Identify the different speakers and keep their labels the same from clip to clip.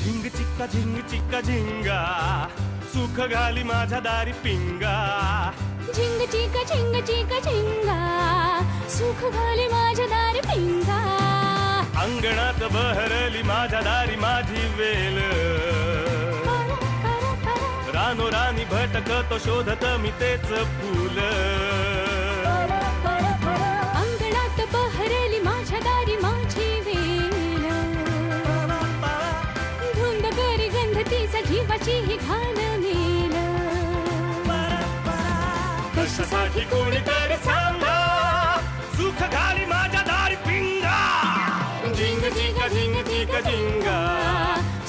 Speaker 1: झिंग चिक्का झिंग चिक्का झिंगा सुख घाली माझ्या दारी पिंगा
Speaker 2: झिंग चिका झिंग चिका झिंगा सुख घाली माझ्या दारी पिंगा
Speaker 1: अंगणात बहरली माझ्या दारी माझी वेल रानो राणी भटकतो शोधत मी तेच फूल
Speaker 2: अंगणात बहरली माझ्या दारी माझी वेल धुंद करी गंध तिचा जीवाची ही घाण मेल
Speaker 1: कशासाठी कोणीतरी सांगा सुख घाली माझ्या दारी पिंगा झिंग चिका झिंग चिका झिंगा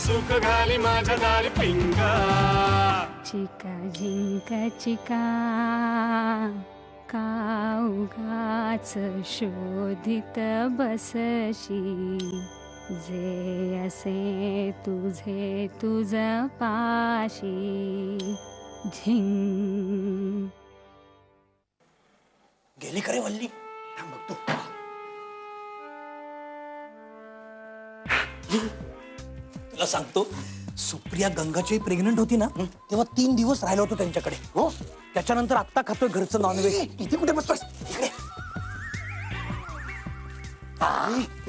Speaker 1: सुख घाली माझ्या दारी पिंगा
Speaker 2: चिका झिंका चिका का उगाच शोधित बसशी जे असे तुझे तुझ पाशी झिंग.
Speaker 3: गेली करे वल्ली थांब बघतो. तुला सांगतो सुप्रिया गंगाची प्रेग्नंट होती ना तेव्हा 3 दिवस राहिलो होतो त्यांच्याकडे. हो त्याच्यानंतर आत्ता खातोय घरचं नॉनव्हेज. इथे कुठे बसतोस इकडे.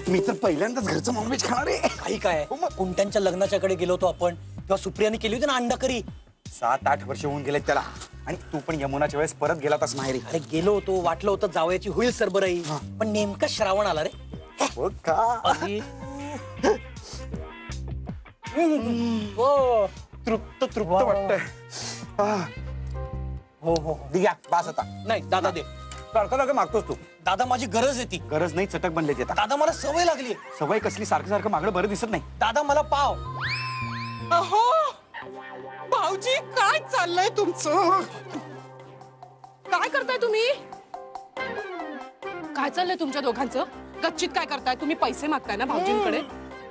Speaker 4: मी तर पहिल्यांदाच घरचं नॉनव्हेज खाणार आहे.
Speaker 3: काही काय कुंट्यांच्या लग्नाच्या कडे गेलो होतो आपण तेव्हा सुप्रियाने केली होती ना अंडा करी.
Speaker 4: 7-8 वर्ष होऊन गेलेत त्याला. आणि तू पण यमुनाच्या वेळेस परत गेला होतास माहेरी.
Speaker 3: अरे गेलो होतो वाटलं होतं जावयाची होईल सरबराई पण नेमका श्रावण आला रे.
Speaker 4: हो का
Speaker 3: हो
Speaker 4: तृप्त वाटतंय.
Speaker 3: हो हो
Speaker 4: दिग्या बास आता.
Speaker 3: नाही दादा दे.
Speaker 4: सारखं मागतोस तू.
Speaker 3: दादा माझी गरज आहे ती.
Speaker 4: गरज नाही चटक बनले ते.
Speaker 3: दादा मला सवय लागली.
Speaker 4: सवय कसली सारखं मागणं बरं दिसत नाही.
Speaker 3: दादा मला पाव.
Speaker 5: अहो भाऊजी काय चाललंय तुमचं? काय करताय तुम्ही? काय चाललंय तुमच्या दोघांचं? गच्चीत काय करताय तुम्ही? पैसे मागताय ना भाऊजींकडे?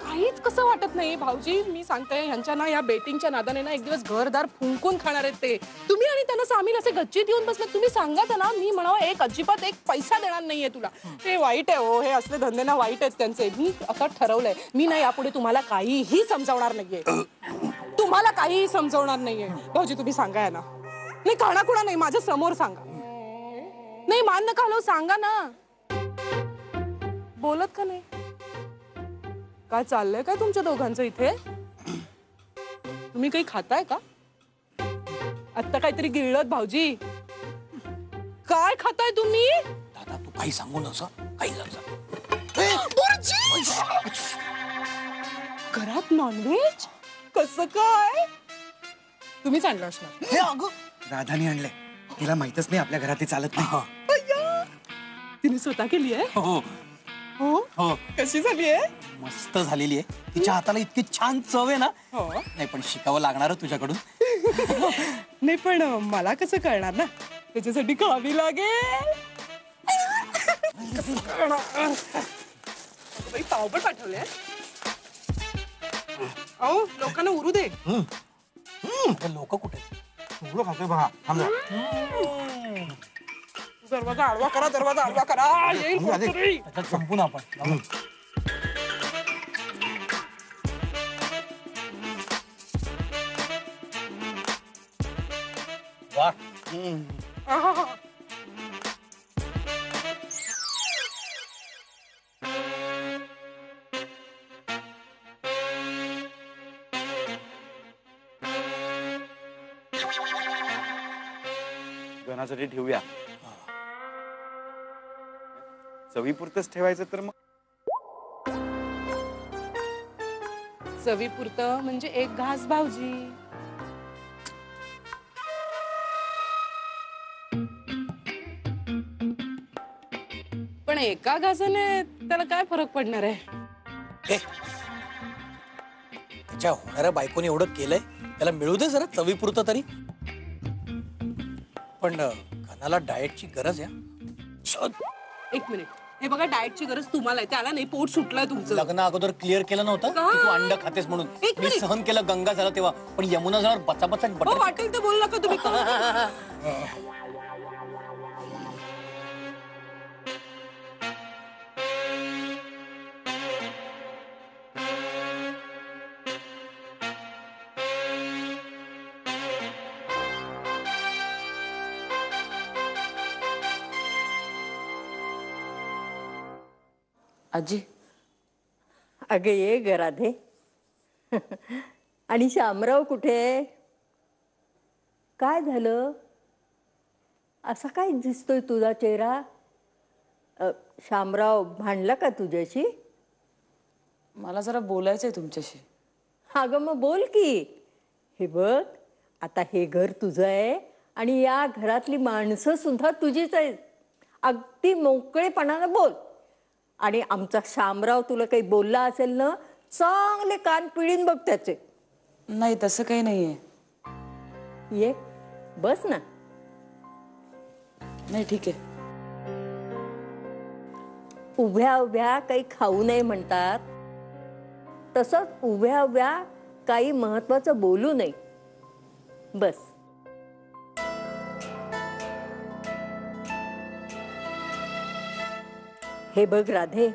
Speaker 5: काहीच कसं वाटत नाही भाऊजी. मी सांगते यांच्या ना या बेटिंगच्या नादाने ना एक दिवस घरदार फुंकून खाणार आहेत ते. तुम्ही आणि त्यांना सामील असे गच्चीत येऊन बसले. तुम्ही सांगा त्यांना मी म्हणावं एक अजिबात एक पैसा देणार नाहीये तुला. ते वाईट आहे हो. हे असले धंदे ना वाईट आहेत त्यांचे. मी आता ठरवलंय मी ना यापुढे तुम्हाला काहीही समजावणार नाहीये. तुम्हाला काहीही समजावणार नाहीये भाऊजी. तुम्ही सांगा ना. नाही काणाकुणा नाही माझ्या समोर सांगा. नाही मान नका हलवू सांगा ना. बोलत का नाही? काय चाललंय काय तुमच्या दोघांचं इथे? तुम्ही काही खाताय का? आत्ता काहीतरी गिळलं भाऊजी. काय खाताय तुम्ही?
Speaker 3: दादा तू काही सांगू नस काही
Speaker 5: घरात नॉनव्हेज कसं काय? तुम्हीच आणलं असणार.
Speaker 3: हे अगं
Speaker 4: राधानी आणलंय. तिला माहितच नाही आपल्या घरात ते चालत नाही.
Speaker 5: तिने स्वतः केली आहे.
Speaker 3: हो
Speaker 5: हो
Speaker 3: हो
Speaker 5: कशी झाली आहे?
Speaker 3: मस्त झालेली आहे. तिच्या हाताला इतकी छान चव आहे ना.
Speaker 5: हो
Speaker 3: नाही पण शिकावं लागणार तुझ्याकडून.
Speaker 5: नाही पण मला कसं कळणार ना. त्याच्यासाठी खावी लागेल. पाव पण पाठवले. अहो लोकांना उरू दे.
Speaker 3: लोक कुठे
Speaker 4: एवढं खातोय बघा.
Speaker 5: दरवाजा आडवा करा. दरवाजा आडवा करा. येईल कोणतरी.
Speaker 3: त्याच्यात संपून आपण वा.
Speaker 4: गणासाठी ठेवूया. चवीपुरतच ठेवायचं तर मग
Speaker 5: चवीपुरतं म्हणजे एक घास भाऊजी. पण एका घासाने त्याला काय फरक पडणार आहे?
Speaker 3: त्याच्या होणाऱ्या बायकोने एवढं केलंय त्याला मिळू दे जरा चवीपुरतं तरी. पण घनाला डाएटची गरज आहे.
Speaker 5: एक मिनिट. हे बघा डाएटची गरज तुम्हाला आहे. त्याला नाही. पोट सुटलंय तुमचं.
Speaker 3: लग्न अगोदर क्लिअर केलं नव्हतं की तू अंड खातेस म्हणून. मी सहन केलं गंगा झालं तेव्हा. पण यमुना झाल्यावर बचाबचा
Speaker 5: हो वाटेल ते बोल नका तुम्ही.
Speaker 6: आजी
Speaker 7: अगं ये ग राधे. आणि शामराव कुठे आहे? काय झालं? असा काय दिसतोय तुझा चेहरा? शामराव भांडला का तुझ्याशी?
Speaker 6: मला जरा बोलायचंय तुमच्याशी.
Speaker 7: अगं मग बोल की. हे बघ, आता हे घर तुझं आहे आणि या घरातली माणसं सुद्धा तुझीच आहेत. अगदी मोकळेपणानं बोल. आणि आमचा शामराव तुला काही बोलला असेल ना, चांगले कान पिळीन बघ त्याचे.
Speaker 6: नाही तसं काही नाहीये.
Speaker 7: ये बस ना.
Speaker 6: नाही ठीक आहे.
Speaker 7: उभ्या उभ्या काही खाऊ नये म्हणतात, तसंच उभ्या उभ्या काही महत्वाचं बोलू नये. बस. हे बघ राधे,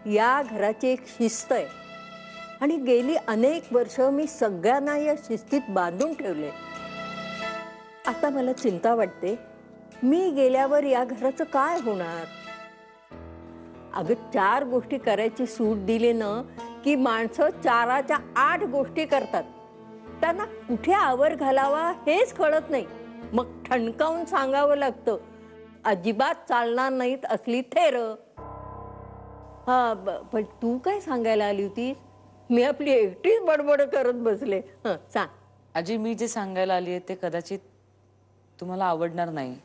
Speaker 7: या घराची एक शिस्त आहे आणि गेली अनेक वर्ष मी सगळ्यांना या शिस्तीत बांधून ठेवले. आता मला चिंता वाटते, मी गेल्यावर या घराचं काय होणार? अगं 4 गोष्टी करायची सूट दिली ना की माणसं 4च्या 8 गोष्टी करतात. त्यांना कुठे आवर घालावा हेच कळत नाही. मग ठणकावून सांगावं लागतं, अजिबात चालणार नाहीत असली थेर. हा पण तू काय सांगायला आली होतीस? मी आपली एकटीच बडबड करत बसले. सांग.
Speaker 6: आजी मी जे सांगायला आली आहे ते कदाचित तुम्हाला आवडणार नाही,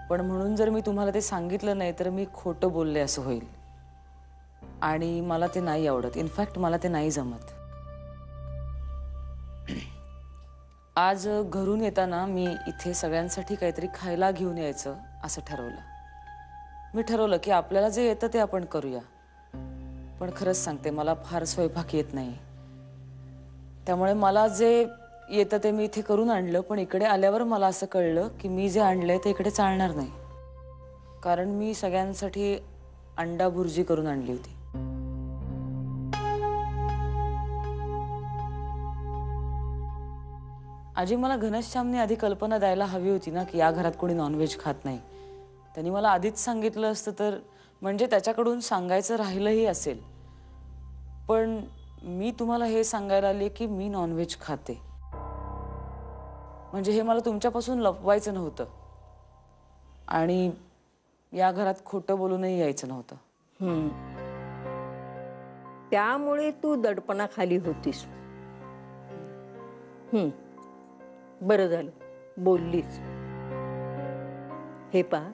Speaker 6: पण म्हणून जर मी तुम्हाला ते सांगितलं नाही तर मी खोटं बोलले असं होईल. आणि मला ते नाही आवडत. इनफॅक्ट मला ते नाही जमत. आज घरून येताना मी इथे सगळ्यांसाठी काहीतरी खायला घेऊन यायचं असं ठरवलं. मी ठरवलं की आपल्याला जे येतं ते आपण करूया. पण खरंच सांगते, मला फार स्वयंपाक येत नाही. त्यामुळे मला जे येतं ते मी इथे करून आणलं. पण इकडे आल्यावर मला असं कळलं की मी जे आणलंय ते इकडे चालणार नाही. कारण मी सगळ्यांसाठी अंडा भुर्जी करून आणली होती. आजी मला घनश्यामने आधी कल्पना द्यायला हवी होती ना की या घरात कोणी नॉनव्हेज खात नाही. त्यांनी मला आधीच सांगितलं असतं तर म्हणजे त्याच्याकडून सांगायचं राहिलंही असेल. पण मी तुम्हाला हे सांगायला आले की मी नॉनव्हेज खाते. म्हणजे हे मला तुमच्यापासून लपवायचं नव्हतं आणि या घरात खोटं बोलूनही यायचं नव्हतं.
Speaker 7: त्यामुळे तू दडपणाखाली होतीस. बरं झालं बोललीस. हे पहा,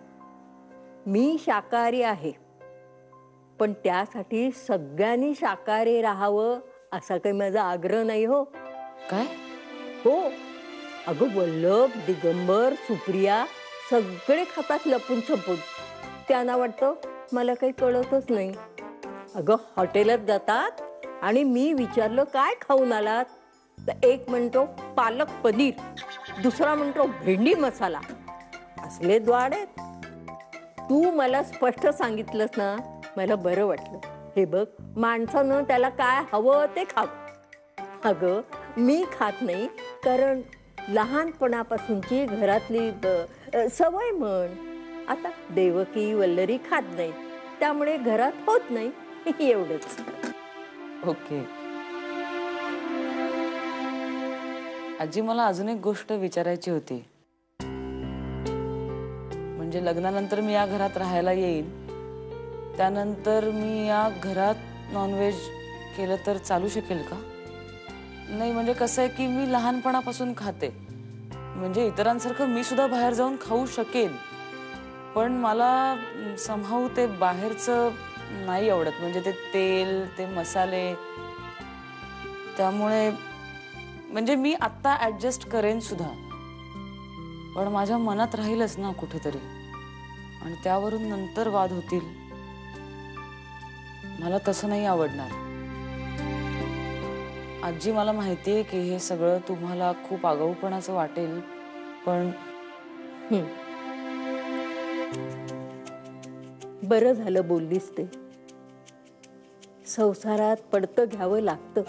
Speaker 7: मी शाकाहारी आहे, पण त्यासाठी सगळ्यांनी शाकाहारी राहावं असा काही माझा आग्रह नाही. हो
Speaker 6: काय?
Speaker 7: हो अगं, वल्लभ, दिगंबर, सुप्रिया सगळे खातात लपून छपून. त्यांना वाटतं मला काही कळतच नाही. अगं हॉटेलात जातात आणि मी विचारलं काय खाऊन आलात, तर एक म्हणतो पालक पनीर, दुसरा म्हणतो भेंडी मसाला. असले द्वाड आहेत. तू मला स्पष्ट सांगितलंस ना, मला बरं वाटलं. हे बघ, माणसानं त्याला काय हवं ते खावं. अगं मी खात नाही कारण लहानपणापासूनची घरातली सवय म्हण. आता देवकी वल्लरी खात नाहीत, त्यामुळे घरात होत नाही. एवढंच.
Speaker 6: ओके. आजी मला अजून एक गोष्ट विचारायची होती. म्हणजे लग्नानंतर मी या घरात राहायला येईन, त्यानंतर मी या घरात नॉनव्हेज केलं तर चालू शकेल का? नाही म्हणजे कसं आहे की मी लहानपणापासून खाते. म्हणजे इतरांसारखं मी सुद्धा बाहेर जाऊन खाऊ शकेन, पण मला समहाऊ ते बाहेरचं नाही आवडत. म्हणजे ते तेल, ते मसाले. त्यामुळे म्हणजे मी आत्ता ऍडजस्ट करेन सुद्धा, पण माझ्या मनात राहीलच ना कुठेतरी. आणि त्यावरून नंतर वाद होतील. मला तसं नाही आवडणार. आजी मला माहितीये की हे सगळं तुम्हाला खूप आगाऊपणाचं वाटेल, पण
Speaker 7: बरं झालं बोललीस ते. संसारात पडतं घ्यावं लागतं,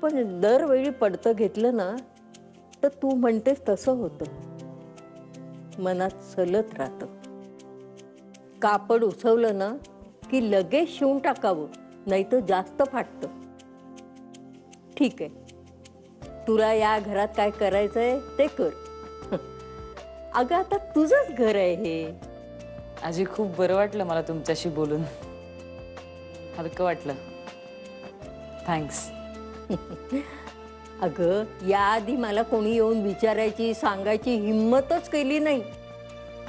Speaker 7: पण दरवेळी पडतं घेतलं ना तर तू म्हणतेस तसं होतं. मनात सलत राहतं. कापड उसवलं ना की लगेच शिवून टाकावं, नाही तर जास्त फाटतं. ठीक आहे, तुला या घरात काय करायचंय ते कर. अगं आता तुझंच घर आहे हे.
Speaker 6: आजी खूप बरं वाटलं मला तुमच्याशी बोलून. हलकं वाटलं. थँक्स.
Speaker 7: अगं याआधी मला कोणी येऊन विचारायची सांगायची हिम्मतच केली नाही.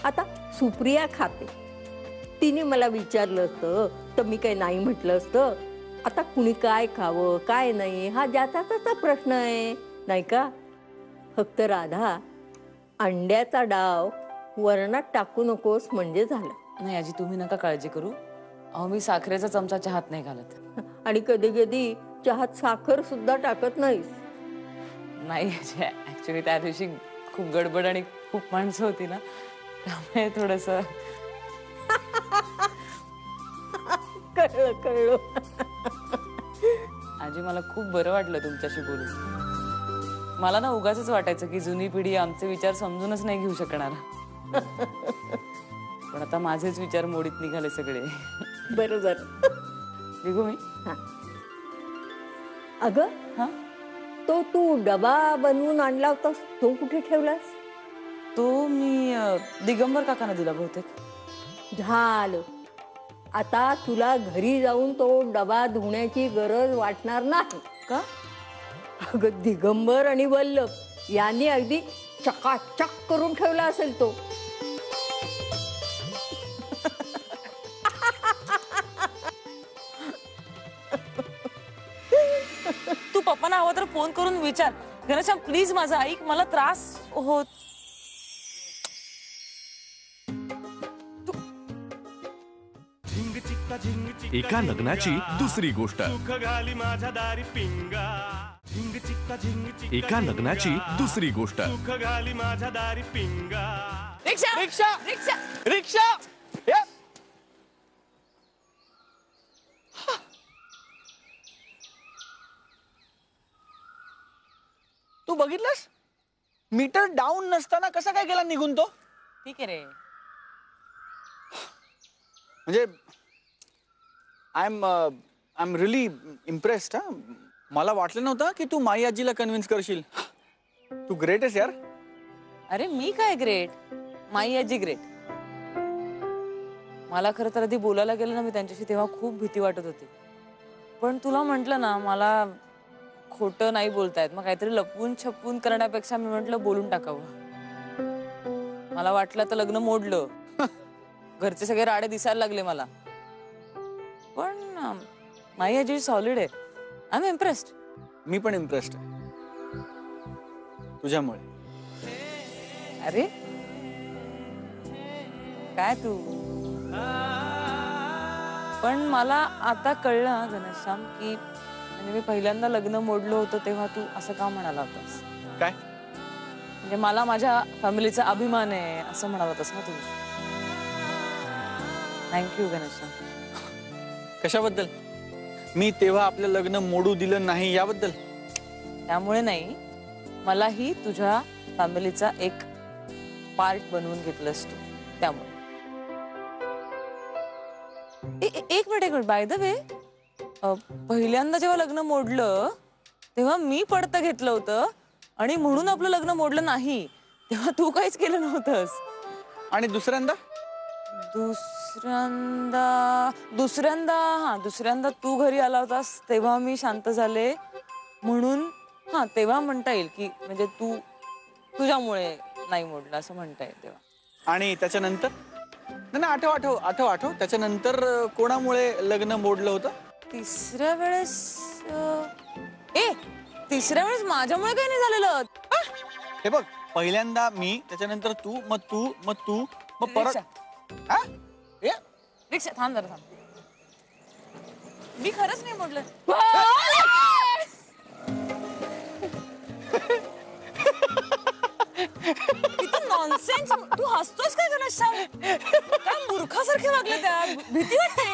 Speaker 7: आता सुप्रिया खाते, तिने मला विचारलं असतं तर मी काही नाही म्हटलं असतं. आता कुणी काय खावं काय नाही हा ज्याचा त्याचा प्रश्न आहे नाही का. फक्त राधा, अंड्याचा डाव वरणात टाकू नकोस म्हणजे झालं.
Speaker 6: नाही आजी, तुम्ही नका काळजी करू. अहो मी साखरेचा चमचा चहात नाही घालत.
Speaker 7: आणि कधी कधी चहात साखर सुद्धा टाकत नाहीस.
Speaker 6: नाही ऍक्च्युली त्या दिवशी खूप गडबड आणि खूप माणसं होती ना, त्यामुळे थोडस.
Speaker 7: कळलं कळलं.
Speaker 6: आजी मला खूप बरं वाटलं तुमच्याशी बोलून. मला ना उगाचच वाटायचं की जुनी पिढी आमचे विचार समजूनच नाही घेऊ शकणार. पण आता माझेच विचार मोडीत निघाले सगळे.
Speaker 7: बरोबर.
Speaker 6: निघू मी?
Speaker 7: अगं
Speaker 6: हा,
Speaker 7: तो तू डबा बनवून आणला होतास तो कुठे ठेवलास?
Speaker 6: तो मी दिगंबर काकांना दिला बहुतेक.
Speaker 7: झालं, आता तुला घरी जाऊन तो डबा धुण्याची गरज वाटणार नाही.
Speaker 6: का?
Speaker 7: अगं दिगंबर आणि वल्लभ यांनी अगदी चकाचक करून ठेवला असेल तो.
Speaker 6: तू पप्पांना हवं तर फोन करून विचार. घनश्याम प्लीज माझा ऐक, मला त्रास होत.
Speaker 1: झिंग चिक्का झिंग चिक्का
Speaker 8: एका लग्नाची दुसरी गोष्ट.
Speaker 1: सुख घाली माझ्या दारी पिंगा. झिंग चिक्का झिंग चिक्का
Speaker 8: एका लग्नाची दुसरी गोष्ट.
Speaker 1: सुख घाली माझ्या दारी पिंगा.
Speaker 6: रिक्षा
Speaker 3: रिक्षा
Speaker 6: रिक्षा.
Speaker 3: रिक्षा. या. तू बघितलंस मीटर डाऊन नसताना कसा काय गेला निघून तो?
Speaker 6: ठीक आहे रे.
Speaker 3: म्हणजे आय एम रिअली इम्प्रेस्ड. हा, मला वाटलं नव्हतं की तू माई आजीला कन्व्हिन्स करशील. तू ग्रेट आहेस यार.
Speaker 6: अरे मी काय ग्रेट, माई आजी ग्रेट. मला खरं तर आधी बोलायला गेलं ना मी त्यांच्याशी तेव्हा खूप भीती वाटत होती. पण तुला म्हटलं ना मला खोटं नाही बोलतायत, मग काहीतरी लपून छपून करण्यापेक्षा मी म्हटलं बोलून टाकावं. मला वाटलं तर लग्न मोडलं. घरचे सगळे राडे दिसायला लागले मला. पण माई आजी सॉलिड आहे. I am impressed.
Speaker 3: मी पण इम्प्रेस्ड आहे तुझ्यामुळे.
Speaker 6: अरे काय तू. पण मला आता कळलं घनश्याम की म्हणजे मी पहिल्यांदा लग्न मोडलं होतं तेव्हा तू असं का म्हणाला होतास.
Speaker 3: काय
Speaker 6: म्हणजे मला माझ्या फॅमिलीचा अभिमान आहे असं म्हणाला होतास ना तू. थँक्यू घनश्याम.
Speaker 3: कशाबद्दल? मी तेव्हा आपलं लग्न मोडू दिलं नाही याबद्दल?
Speaker 6: त्यामुळे नाही, मलाही तुझ्या फॅमिलीचा एक पार्ट बनवून घेतलंस तू त्यामुळे. एक मिनिट बाय द वे, पहिल्यांदा जेव्हा लग्न मोडलं तेव्हा मी पडतं घेतलं होतं आणि म्हणून आपलं लग्न मोडलं नाही तेव्हा तू काहीच केलं नव्हतंस.
Speaker 3: आणि दुसऱ्यांदा
Speaker 6: दुसऱ्यांदा तू घरी आला होतास तेव्हा मी शांत झाले म्हणून. हा तेव्हा म्हणता येईल की म्हणजे तू तुझ्यामुळे नाही मोडलं असं म्हणता येईल तेव्हा.
Speaker 3: आणि त्याच्यानंतर नाही आठव त्याच्यानंतर कोणामुळे लग्न मोडलं होतं?
Speaker 6: तिसऱ्या वेळेस तिसऱ्या वेळेस माझ्यामुळे काही नाही झालेलं.
Speaker 3: हे बघ, पहिल्यांदा मी, त्याच्यानंतर तू, मग परत. हा? ए?
Speaker 6: रिक्षा थांब जरा थांब. मी खरंच नाही मोडलं. नॉनसेन्स. तू हसतोस काय घनश्याम? काय मूर्खासारखे वागले त्या. भीती वाटते.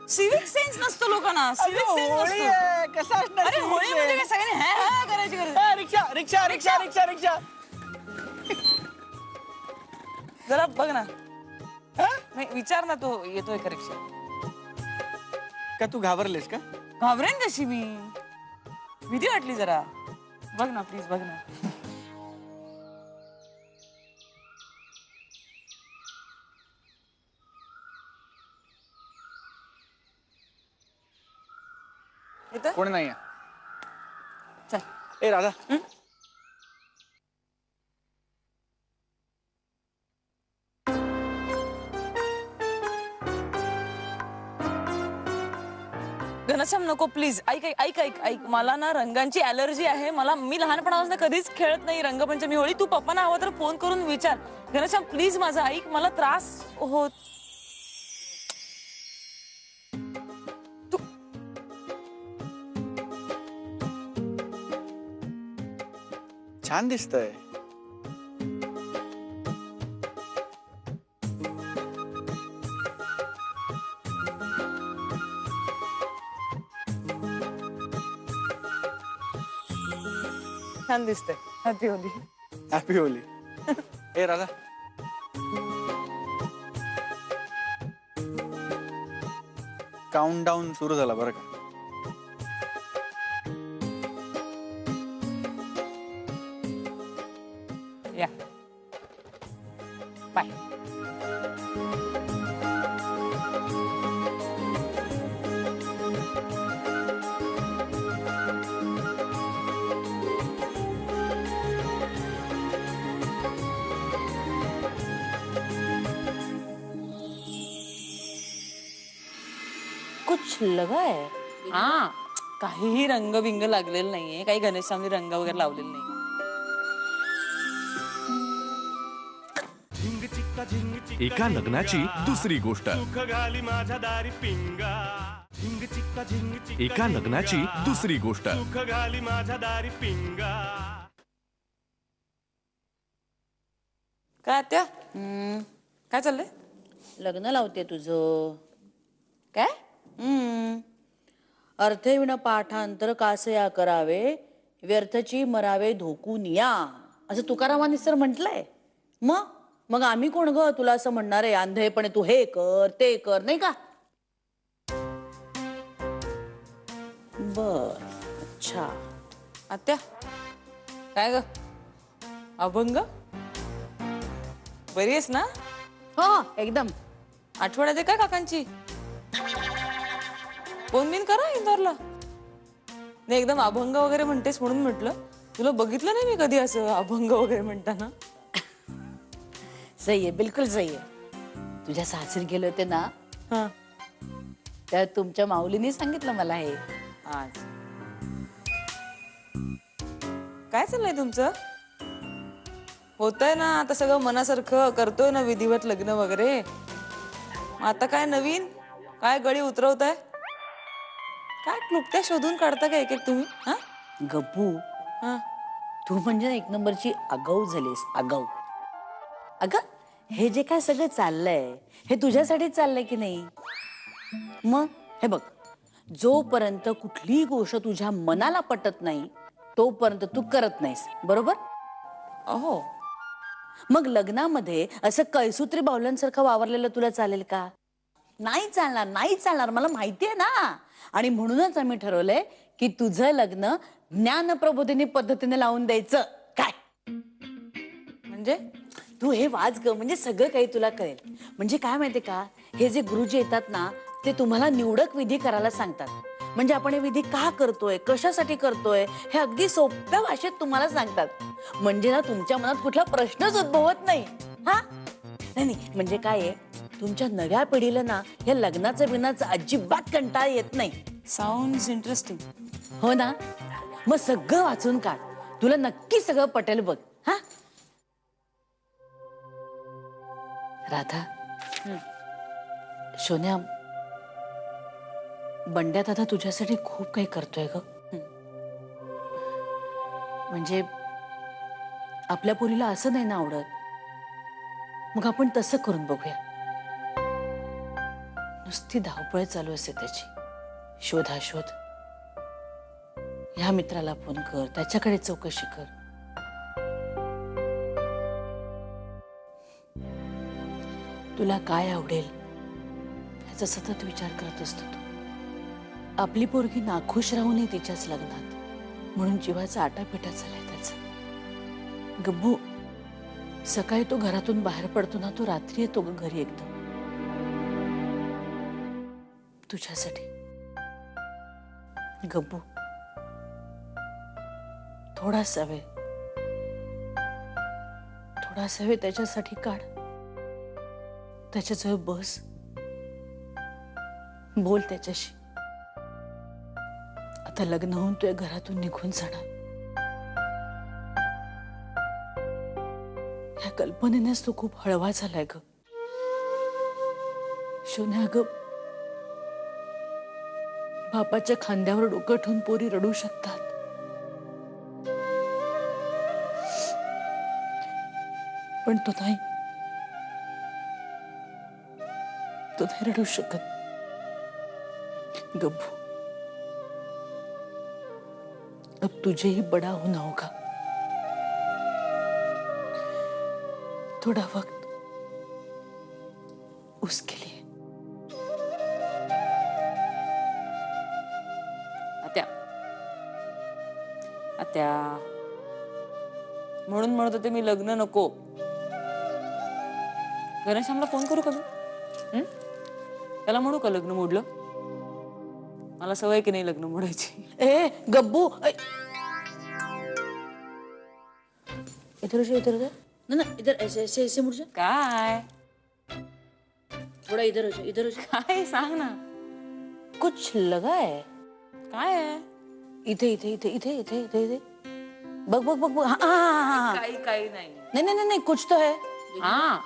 Speaker 6: सिविक सेन्स नसतो लोकांना. सिविक सेन्स
Speaker 3: होळी
Speaker 6: नसतो.
Speaker 3: आहे, कसं असणार
Speaker 6: अरे
Speaker 3: civic
Speaker 6: होळी म्हणजे काय
Speaker 3: sense?
Speaker 6: सगळ्यांनी हा हा करायची गरज.
Speaker 3: रिक्षा.
Speaker 6: जरा बघ ना. नाही विचार ना, तो येतोय का रिक्षा?
Speaker 4: का तू घाबरलेस का?
Speaker 6: घाबरेन कशी मी? भीती वाटली जरा. बघ ना प्लीज, बघ ना. येतोय?
Speaker 4: कोण नाही
Speaker 6: चल.
Speaker 4: ए राधा,
Speaker 6: घनश्याम नको प्लीज. ऐक ऐक ऐक ऐक ऐक, मला ना रंगांची ॲलर्जी आहे. मी लहानपणापासून कधीच खेळत नाही रंगपंचमी, होळी. तू पप्पांना हवं तर फोन करून विचार. घनश्याम प्लीज माझं ऐक, मला त्रास होत.
Speaker 4: छान दिसतंय.
Speaker 6: छान दिसतंय. हॅपी होली.
Speaker 4: हॅपी होली. ए राधा, काउंटडाऊन सुरू झाला बरं का?
Speaker 6: या बाय.
Speaker 7: कुछ लगा है?
Speaker 6: हा, काहीही रंग बिंग लागलेलं नाहीये. काही गणेशांनी रंग वगैरे लावलेले नाही.
Speaker 1: झिंग चिक्का झिंग चिक्का
Speaker 8: एका लग्नाची दुसरी गोष्ट.
Speaker 1: सुख घाली माझ्या दारी पिंगा. झिंग चिक्का झिंग चिक्का
Speaker 8: एका लग्नाची दुसरी गोष्ट.
Speaker 1: सुख घाली माझ्या दारी पिंगा.
Speaker 6: काय आत्या? काय चाललंय?
Speaker 9: लग्न लावते तुझं.
Speaker 6: काय?
Speaker 9: अर्थविण पाठांतर कासया करावे, व्यर्थची मरावे धोकून या, असं तुकारामांनी सर म्हटलंय. मग आम्ही कोण ग तुला असं म्हणणार आहे आंधळेपणे तू हे कर ते कर, नाही का? बर, अच्छा.
Speaker 6: आत्या काय ग? अभंग बरी आहेस ना?
Speaker 9: हो एकदम.
Speaker 6: आठवड्यात आहे काय काकांची? फोन बिन करा इंदोरला. नाही एकदम अभंग वगैरे म्हणतेस म्हणून म्हटलं. तुला बघितलं नाही मी कधी असं अभंग वगैरे म्हणताना.
Speaker 9: सही आहे, बिलकुल सही आहे. तुझ्या सासरी गेले होते ना,
Speaker 6: हा
Speaker 9: त्या तुमच्या माऊलीने सांगितलं मला हे.
Speaker 6: आज काय चाललंय तुमचं? होतंय ना आता सगळं मनासारखं, करतोय ना विधिवत लग्न वगैरे. आता काय नवीन? काय गळी उतरवताय? काय क्लुप्त्या शोधून काढता का एक एक तुम्ही? हा
Speaker 9: गप्पू,
Speaker 6: हा.
Speaker 9: तू म्हणजे एक नंबरची आगाऊ झालीस, आगाऊ. अगं हे जे काय सगळं चाललंय हे तुझ्यासाठीच चाललंय की नाही? मग हे बघ, जोपर्यंत कुठलीही गोष्ट तुझ्या मनाला पटत नाही तोपर्यंत तू करत नाहीस, बरोबर?
Speaker 6: अहो
Speaker 9: मग लग्नामध्ये असं कैसूत्री बावलांसारखं वावरलेलं तुला चालेल का? नाही चालणार, नाही चालणार, मला माहितीये ना. आणि म्हणूनच आम्ही ठरवलंय की तुझं लग्न ज्ञानप्रबोधिनी पद्धतीने लावून द्यायचं. काय
Speaker 6: म्हणजे?
Speaker 9: तू हे वाच ग, म्हणजे सगळं काही तुला कळेल. म्हणजे काय माहितीये का, हे जे गुरुजी येतात ना ते तुम्हाला निवडक विधी करायला सांगतात. म्हणजे आपण हे विधी का करतोय, कशासाठी करतोय हे अगदी सोप्या भाषेत तुम्हाला सांगतात. म्हणजे ना तुमच्या मनात कुठला प्रश्नच उद्भवत नाही. हा नाही, म्हणजे काय आहे, तुमच्या नव्या पिढीला ना या लग्नाचं बिनाचं अजिबात कंटाळा येत नाही.
Speaker 6: Sounds interesting.
Speaker 9: हो ना? मग सगळं वाचून काढ, तुला नक्की सगळं पटेल बघ. हा राधा, सोन्या, बंड्या दादा तुझ्यासाठी खूप काही करतोय ग. म्हणजे आपल्या पोरीला असं नाही ना आवडत, मग आपण तसं करून बघूया. नुसती धावपळ चालू असते त्याची, शोधाशोध. ह्या मित्राला फोन कर, त्याच्याकडे चौकशी कर. तुला काय आवडेल याचा सतत विचार करत असतो तू. आपली पोरगी नाखुश राहू नये तिच्याच लग्नात म्हणून जीवाचा आटापिटा झालाय त्याचा. गब्बू, सकाळी तो घरातून बाहेर पडतो ना, तो रात्री येतो ग घरी एकदम तुझ्यासाठी. गब्बू, थोडासा वेळ त्याच्यासाठी काढ. त्याच्याजवळ बस, बोल त्याच्याशी. आता लग्न होऊन तुझ्या घरातून निघून जाणार ह्या कल्पनेनेच तो खूप हळवा झालाय ग. शोन्या ग, बापाच्या खांद्यावर डोकं ठेवून पोरी रडू शकतात, पण तो नाही रडू शकत. गब्बू, अब तुझे ही बड़ा होना होगा. थोड़ा वक्त उसके लिए.
Speaker 6: आत्या म्हणून म्हणत होते मी लग्न नको. घनश्यामला फोन करू का मी? त्याला म्हणू का लग्न मोडलं? मला सवय की नाही लग्न मोडायची.
Speaker 9: ए गब्बू, इधर ना इधर ऐसे मुड़ जा.
Speaker 6: काय
Speaker 9: थोड़ा इधर हो जा.
Speaker 6: काय सांग ना.
Speaker 9: कुछ लगा है.
Speaker 6: काय आहे?
Speaker 9: इथे बघ. हाँ.
Speaker 6: काही नाही.
Speaker 9: नहीं कुछ तो है.
Speaker 6: हा,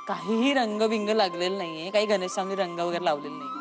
Speaker 6: काहीही रंग बिंग लागलेलं नाहीये. काही घनश्यामने रंग वगैरे लावलेला नाही.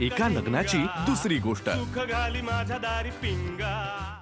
Speaker 8: एका लग्नाची दुसरी गोष्ट.
Speaker 1: सुख घाली माझ्या दारी पिंगा.